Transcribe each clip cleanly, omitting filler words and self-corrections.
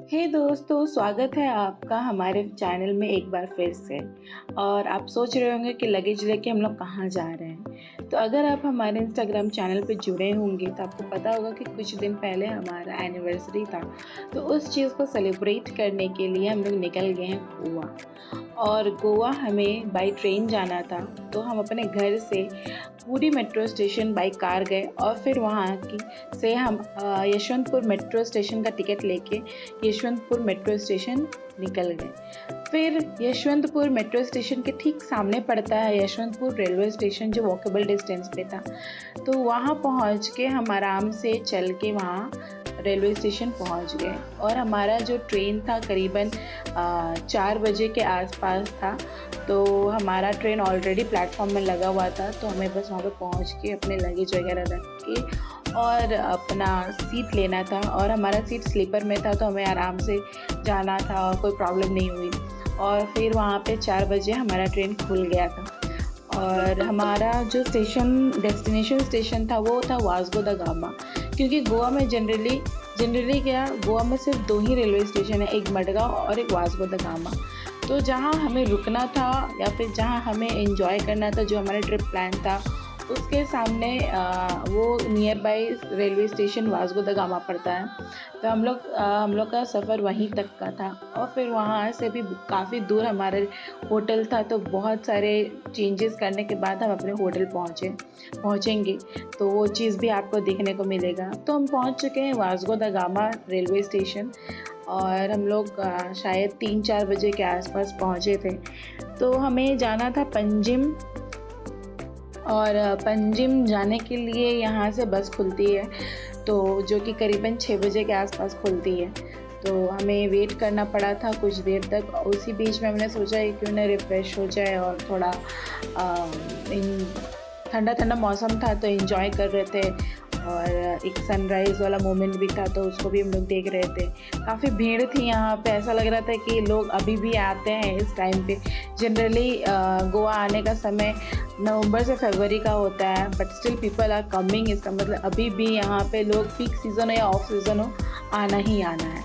हे दोस्तों, स्वागत है आपका हमारे चैनल में एक बार फिर से। और आप सोच रहे होंगे कि लगेज लेके हम लोग कहाँ जा रहे हैं। तो अगर आप हमारे इंस्टाग्राम चैनल पे जुड़े होंगे तो आपको पता होगा कि कुछ दिन पहले हमारा एनिवर्सरी था। तो उस चीज़ को सेलिब्रेट करने के लिए हम लोग निकल गए हैं गोवा। और गोवा हमें बाई ट्रेन जाना था, तो हम अपने घर से पूरी मेट्रो स्टेशन बाई कार गए और फिर वहाँ की से हम यशवंतपुर मेट्रो स्टेशन का टिकट लेके यशवंतपुर मेट्रो स्टेशन निकल गए। फिर यशवंतपुर मेट्रो स्टेशन के ठीक सामने पड़ता है यशवंतपुर रेलवे स्टेशन, जो वॉकेबल डिस्टेंस पे था। तो वहाँ पहुँच के हम आराम से चल के वहाँ रेलवे स्टेशन पहुँच गए। और हमारा जो ट्रेन था करीबन 4 बजे के आसपास था। तो हमारा ट्रेन ऑलरेडी प्लेटफॉर्म में लगा हुआ था, तो हमें बस वहाँ पे पहुँच के अपने लगेज वगैरह रख के और अपना सीट लेना था। और हमारा सीट स्लीपर में था, तो हमें आराम से जाना था और कोई प्रॉब्लम नहीं हुई। और फिर वहाँ पे 4 बजे हमारा ट्रेन खुल गया था। और हमारा जो डेस्टिनेशन स्टेशन था वो था वास्को द गामा। क्योंकि गोवा में जनरली क्या, गोवा में सिर्फ 2 ही रेलवे स्टेशन है, एक मडगांव और एक वास्को द गामा। तो जहाँ हमें रुकना था या फिर जहाँ हमें एंजॉय करना था, जो हमारा ट्रिप प्लान था, उसके सामने वो near by railway station Vasco the gamma पड़ता है। तो हम लोग का सफ़र वहीं तक का था। और फिर वहाँ से भी काफ़ी दूर हमारे होटल था, तो बहुत सारे चेंजेस करने के बाद हम अपने होटल पहुँचेंगे। तो वो चीज़ भी आपको देखने को मिलेगा। तो हम पहुँच चुके हैं Vasco the gamma railway station. और हम लोग शायद 3-4 बजे के आसपास पहुँचे थे। तो हमें जाना था पंजिम। और पंजिम जाने के लिए यहाँ से बस खुलती है, तो जो कि करीबन 6 बजे के आसपास खुलती है। तो हमें वेट करना पड़ा था कुछ देर तक। उसी बीच में हमने सोचा कि क्यों ना रिफ़्रेश हो जाए और थोड़ा ठंडा मौसम था तो एंजॉय कर रहे थे। और एक सनराइज़ वाला मोमेंट भी था, तो उसको भी हम लोग देख रहे थे। काफ़ी भीड़ थी यहाँ पे, ऐसा लग रहा था कि लोग अभी भी आते हैं इस टाइम पे। जनरली गोवा आने का समय नवंबर से फरवरी का होता है, but still people are coming. इसका मतलब अभी भी यहाँ पे लोग पीक सीज़न हो या ऑफ सीज़न हो, आना ही आना है।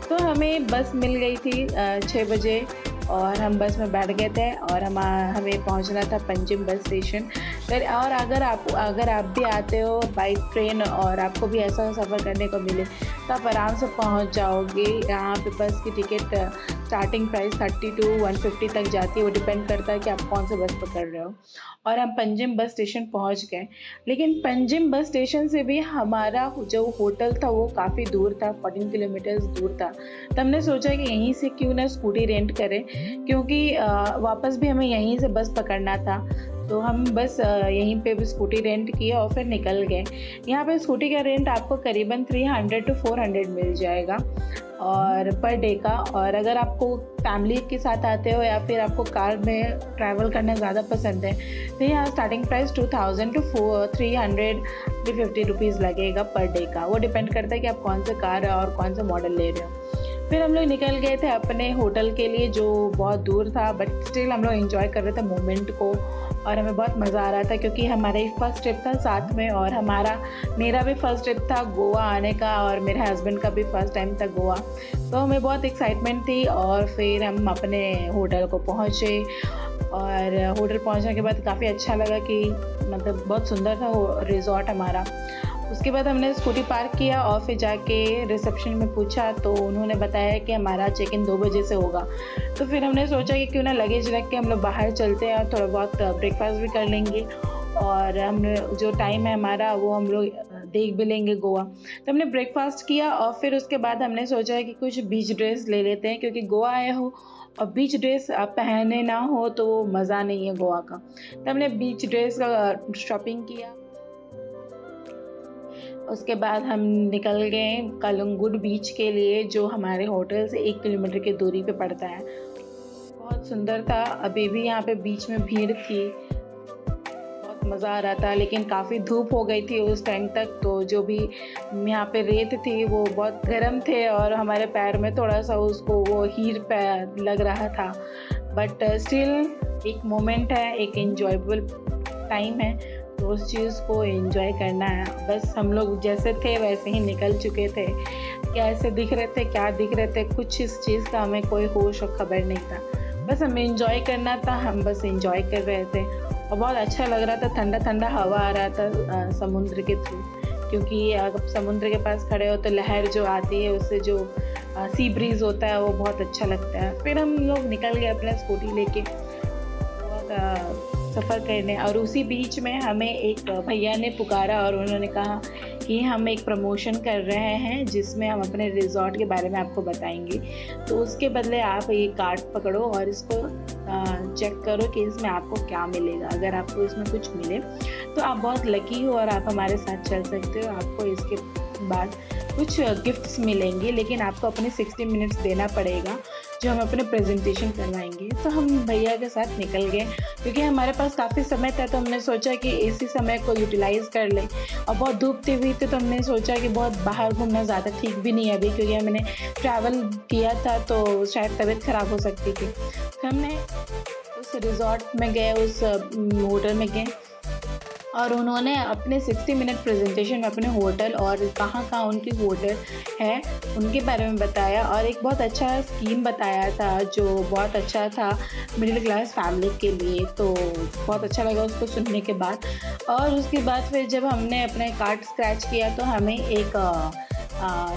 तो हमें बस मिल गई थी 6 बजे और हम बस में बैठ गए थे। और हमें पहुंचना था पंजिम बस स्टेशन। और अगर आप भी आते हो बाई ट्रेन और आपको भी ऐसा सफ़र करने को मिले तो आप आराम से पहुंच जाओगे। यहाँ पे बस की टिकट स्टार्टिंग प्राइस 30 to 150 तक जाती है। वो डिपेंड करता है कि आप कौन सा बस पकड़ रहे हो। और हम पंजिम बस स्टेशन पहुंच गए। लेकिन पंजिम बस स्टेशन से भी हमारा जो होटल था वो काफ़ी दूर था, 14 किलोमीटर्स दूर था। तो हमने सोचा कि यहीं से क्यों ना स्कूटी रेंट करें, क्योंकि वापस भी हमें यहीं से बस पकड़ना था। तो हम बस यहीं पे भी स्कूटी रेंट किया और फिर निकल गए। यहाँ पे स्कूटी का रेंट आपको करीबन 300 to 400 मिल जाएगा और पर डे का। और अगर आपको फैमिली के साथ आते हो या फिर आपको कार में ट्रैवल करना ज़्यादा पसंद है तो यहाँ स्टार्टिंग प्राइस 2000 to 350 रुपीज़ लगेगा पर डे का। वो डिपेंड करता है कि आप कौन सा कार और कौन सा मॉडल ले रहे हो। फिर हम लोग निकल गए थे अपने होटल के लिए, जो बहुत दूर था, बट स्टिल हम लोग एंजॉय कर रहे थे मोमेंट को। और हमें बहुत मज़ा आ रहा था क्योंकि हमारा ही फर्स्ट ट्रिप था साथ में। और मेरा भी फर्स्ट ट्रिप था गोवा आने का, और मेरे हस्बैंड का भी फर्स्ट टाइम था गोवा। तो हमें बहुत एक्साइटमेंट थी। और फिर हम अपने होटल को पहुँचे। और होटल पहुँचने के बाद काफ़ी अच्छा लगा कि मतलब बहुत सुंदर था वो रिजॉर्ट हमारा। उसके बाद हमने स्कूटी पार्क किया और फिर जाके रिसेप्शन में पूछा, तो उन्होंने बताया कि हमारा चेक इन 2 बजे से होगा। तो फिर हमने सोचा कि क्यों ना लगेज रख के हम लोग बाहर चलते हैं, थोड़ा बहुत ब्रेकफास्ट भी कर लेंगे। और हमने जो टाइम है हमारा वो हम लोग देख भी लेंगे गोवा। तो हमने ब्रेकफास्ट किया और फिर उसके बाद हमने सोचा कि कुछ बीच ड्रेस ले लेते हैं, क्योंकि गोवा आए हो और बीच ड्रेस आप पहने ना हो तो मज़ा नहीं है गोवा का। तो हमने बीच ड्रेस का शॉपिंग किया। उसके बाद हम निकल गए कलंगुड बीच के लिए, जो हमारे होटल से 1 किलोमीटर की दूरी पे पड़ता है। बहुत सुंदर था। अभी भी यहाँ पे बीच में भीड़ थी, बहुत मज़ा आ रहा था, लेकिन काफ़ी धूप हो गई थी उस टाइम तक। तो जो भी यहाँ पे रेत थी वो बहुत गर्म थे और हमारे पैर में थोड़ा सा उसको वो हीट पे लग रहा था। बट स्टिल एक मोमेंट है, एक एंजॉयबल टाइम है। तो उस चीज़ को एंजॉय करना है। बस हम लोग जैसे थे वैसे ही निकल चुके थे। कैसे दिख रहे थे, क्या दिख रहे थे, कुछ इस चीज़ का हमें कोई होश और खबर नहीं था। बस हमें एंजॉय करना था, हम बस एंजॉय कर रहे थे और बहुत अच्छा लग रहा था। ठंडा-ठंडा हवा आ रहा था समुद्र के थ्रू, क्योंकि अगर समुद्र के पास खड़े हो तो लहर जो आती है उससे जो सी ब्रीज़ होता है वो बहुत अच्छा लगता है। फिर हम लोग निकल गए अपना स्कूटी लेके बहुत सफ़र करने, और उसी बीच में हमें एक भैया ने पुकारा और उन्होंने कहा कि हम एक प्रमोशन कर रहे हैं जिसमें हम अपने रिज़ॉर्ट के बारे में आपको बताएंगे, तो उसके बदले आप ये कार्ड पकड़ो और इसको चेक करो कि इसमें आपको क्या मिलेगा। अगर आपको इसमें कुछ मिले तो आप बहुत लकी हो और आप हमारे साथ चल सकते हो। आपको इसके बाद कुछ गिफ्ट्स मिलेंगे, लेकिन आपको अपने 60 मिनट्स देना पड़ेगा जो हम अपने प्रेजेंटेशन करवाएंगे। तो हम भैया के साथ निकल गए, क्योंकि हमारे पास काफ़ी समय था, तो हमने सोचा कि इसी समय को यूटिलाइज़ कर लें। और बहुत धूप हुई थी, तो हमने सोचा कि बहुत बाहर घूमना ज़्यादा ठीक भी नहीं है अभी, क्योंकि हमने ट्रैवल किया था तो शायद तबीयत ख़राब हो सकती थी। तो हमने उस रिज़ॉर्ट में गए, उस होटल में गए और उन्होंने अपने 60 मिनट प्रेजेंटेशन में अपने होटल और कहाँ उनकी होटल है उनके बारे में बताया, और एक बहुत अच्छा स्कीम बताया था जो बहुत अच्छा था मिडिल क्लास फैमिली के लिए। तो बहुत अच्छा लगा उसको सुनने के बाद। और उसके बाद फिर जब हमने अपने कार्ड स्क्रैच किया तो हमें एक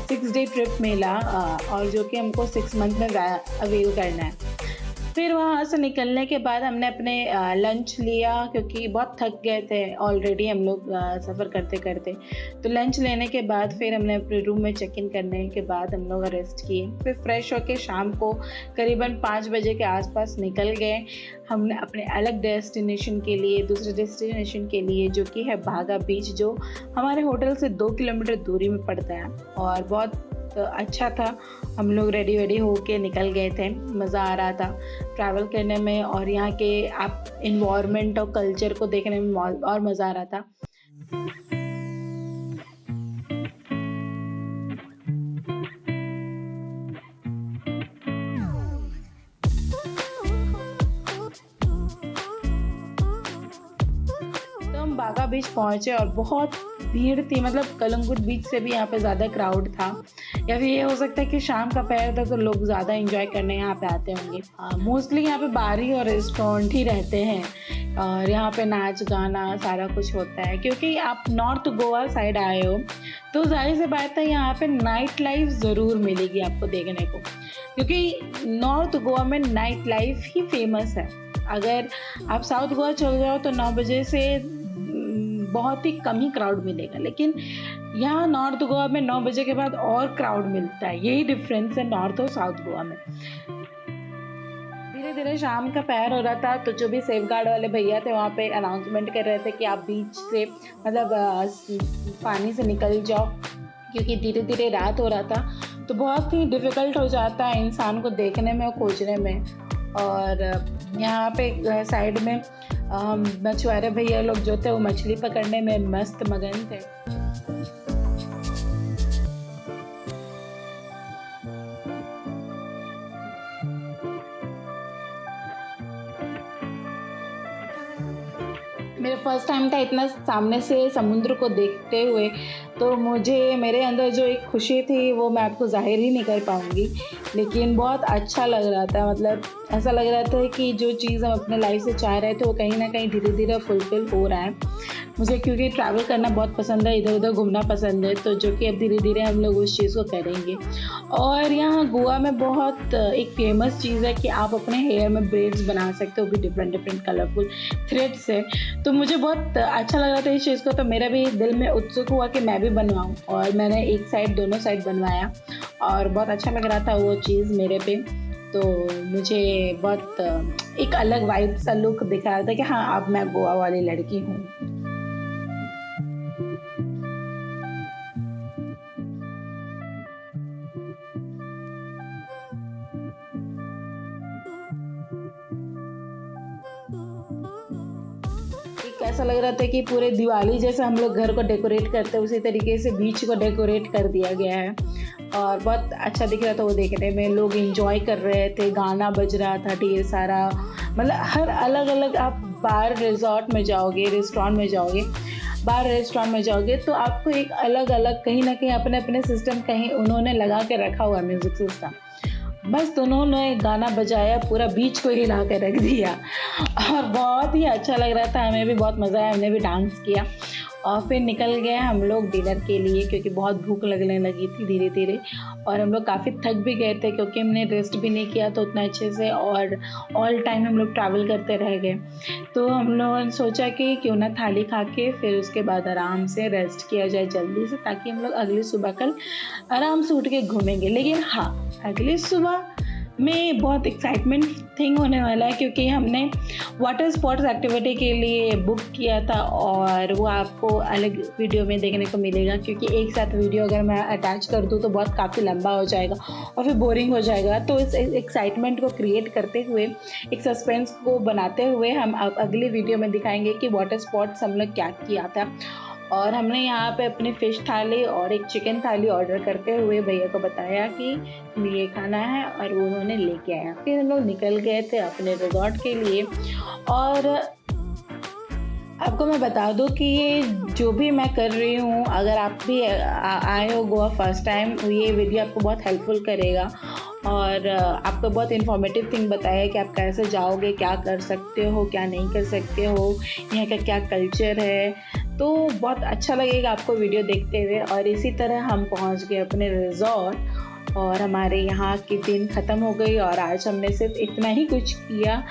6 डे ट्रिप मिला, और जो कि हमको 6 मंथ में अवेल करना है। फिर वहाँ से निकलने के बाद हमने अपने लंच लिया, क्योंकि बहुत थक गए थे ऑलरेडी हम लोग सफ़र करते करते। तो लंच लेने के बाद फिर हमने अपने रूम में चेक इन करने के बाद हम लोग रेस्ट किए। फिर फ्रेश होके शाम को करीबन 5 बजे के आसपास निकल गए हमने अपने अलग डेस्टिनेशन के लिए, दूसरे डेस्टिनेशन के लिए, जो कि है बागा बीच, जो हमारे होटल से 2 किलोमीटर दूरी में पड़ता है। और बहुत अच्छा था, हम लोग रेडी होके निकल गए थे। मज़ा आ रहा था ट्रैवल करने में, और यहाँ के आप इन्वायरमेंट और कल्चर को देखने में और मज़ा आ रहा था। तो हम बागा बीच पहुँचे और बहुत भीड़ थी, मतलब कलंगुट बीच से भी यहाँ पे ज़्यादा क्राउड था, या फिर ये हो सकता है कि शाम का पहर था तो लोग ज़्यादा एंजॉय करने यहाँ पे आते होंगे। मोस्टली यहाँ पे बारी और रेस्टोरेंट ही रहते हैं और यहाँ पे नाच गाना सारा कुछ होता है। क्योंकि आप नॉर्थ गोवा साइड आए हो तो जाहिर सी बात है यहाँ पे नाइट लाइफ ज़रूर मिलेगी आपको देखने को, क्योंकि नॉर्थ गोवा में नाइट लाइफ ही फेमस है। अगर आप साउथ गोवा चल जाओ तो 9 बजे से बहुत ही कम ही क्राउड मिलेगा, लेकिन यहाँ नॉर्थ गोवा में 9 बजे के बाद और क्राउड मिलता है। यही डिफरेंस है नॉर्थ और साउथ गोवा में। धीरे धीरे शाम का पहर हो रहा था, तो जो भी सेफ गार्ड वाले भैया थे वहाँ पे अनाउंसमेंट कर रहे थे कि आप बीच से मतलब पानी से निकल जाओ, क्योंकि धीरे धीरे रात हो रहा था तो बहुत ही डिफ़िकल्ट हो जाता है इंसान को देखने में और खोजने में। और यहाँ पे साइड में मछुआरे भैया लोग जो थे वो मछली पकड़ने में मस्त मगन थे। मेरा फर्स्ट टाइम था इतना सामने से समुद्र को देखते हुए, तो मुझे मेरे अंदर जो एक खुशी थी वो मैं आपको ज़ाहिर ही नहीं कर पाऊँगी, लेकिन बहुत अच्छा लग रहा था। मतलब ऐसा लग रहा था कि जो चीज़ हम अपने लाइफ से चाह रहे थे वो कहीं ना कहीं धीरे धीरे फुलफ़िल हो रहा है। मुझे क्योंकि ट्रैवल करना बहुत पसंद है, इधर उधर घूमना पसंद है, तो जो कि अब धीरे धीरे हम लोग उस चीज़ को करेंगे। और यहाँ गोवा में बहुत एक फ़ेमस चीज़ है कि आप अपने हेयर में ब्रेड्स बना सकते हो, भी डिफरेंट डिफरेंट कलरफुल थ्रेड से। तो मुझे बहुत अच्छा लग रहा था इस चीज़ को, तो मेरा भी दिल में उत्सुक हुआ कि मैं भी बनवाऊँ, और मैंने एक साइड दोनों साइड बनवाया और बहुत अच्छा लग रहा था वो चीज़ मेरे पे। तो मुझे बहुत एक अलग वाइब सा लुक दिख रहा था कि हाँ अब मैं गोवा वाली लड़की हूँ। ऐसा लग रहा था कि पूरे दिवाली जैसे हम लोग घर को डेकोरेट करते हैं उसी तरीके से बीच को डेकोरेट कर दिया गया है, और बहुत अच्छा दिख रहा था वो देखने में। लोग एंजॉय कर रहे थे, गाना बज रहा था ढेर सारा, मतलब हर अलग अलग आप बाहर रिज़ॉर्ट में जाओगे, रेस्टोरेंट में जाओगे, बाहर रेस्टोरेंट में जाओगे तो आपको एक अलग-अलग कहीं न कहीं अपने-अपने सिस्टम कहीं उन्होंने लगा के रखा हुआ है म्यूज़िक सिस्टम। मस्त उन्होंने गाना बजाया, पूरा बीच को हिला के रख दिया और बहुत ही अच्छा लग रहा था, हमें भी बहुत मज़ा आया, हमने भी डांस किया और फिर निकल गए हम लोग डिनर के लिए क्योंकि बहुत भूख लगने लगी थी धीरे-धीरे और हम लोग काफ़ी थक भी गए थे क्योंकि हमने रेस्ट भी नहीं किया था उतना अच्छे से और ऑल टाइम हम लोग ट्रैवल करते रह गए। तो हम लोगों ने सोचा कि क्यों ना थाली खा के फिर उसके बाद आराम से रेस्ट किया जाए जल्दी से ताकि हम लोग अगली सुबह कल आराम से उठ के घूमेंगे। लेकिन हाँ, अगली सुबह में बहुत एक्साइटमेंट थिंग होने वाला है क्योंकि हमने वाटर स्पोर्ट्स एक्टिविटी के लिए बुक किया था और वो आपको अलग वीडियो में देखने को मिलेगा क्योंकि एक साथ वीडियो अगर मैं अटैच कर दूँ तो बहुत काफ़ी लंबा हो जाएगा और फिर बोरिंग हो जाएगा। तो इस एक्साइटमेंट को क्रिएट करते हुए, एक सस्पेंस को बनाते हुए हम अब अगली वीडियो में दिखाएंगे कि वाटर स्पोर्ट्स हम लोग क्या किया था। और हमने यहाँ पे अपनी फ़िश थाली और एक चिकन थाली ऑर्डर करते हुए भैया को बताया कि ये खाना है और वो उन्होंने लेके आया। फिर हम लोग निकल गए थे अपने रिज़ॉर्ट के लिए और आपको मैं बता दूँ कि ये जो भी मैं कर रही हूँ, अगर आप भी आए हो गोवा फर्स्ट टाइम, ये वीडियो आपको बहुत हेल्पफुल करेगा और आपको बहुत इन्फॉर्मेटिव थिंग बताया कि आप कैसे जाओगे, क्या कर सकते हो, क्या नहीं कर सकते हो, यहाँ का क्या कल्चर है। तो बहुत अच्छा लगेगा आपको वीडियो देखते हुए और इसी तरह हम पहुँच गए अपने रिज़ॉर्ट और हमारे यहाँ की दिन ख़त्म हो गई और आज हमने सिर्फ इतना ही कुछ किया।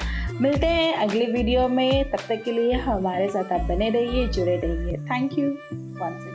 मिलते हैं अगले वीडियो में, तब तक के लिए हमारे साथ आप बने रहिए, जुड़े रहिए। Thank you once again.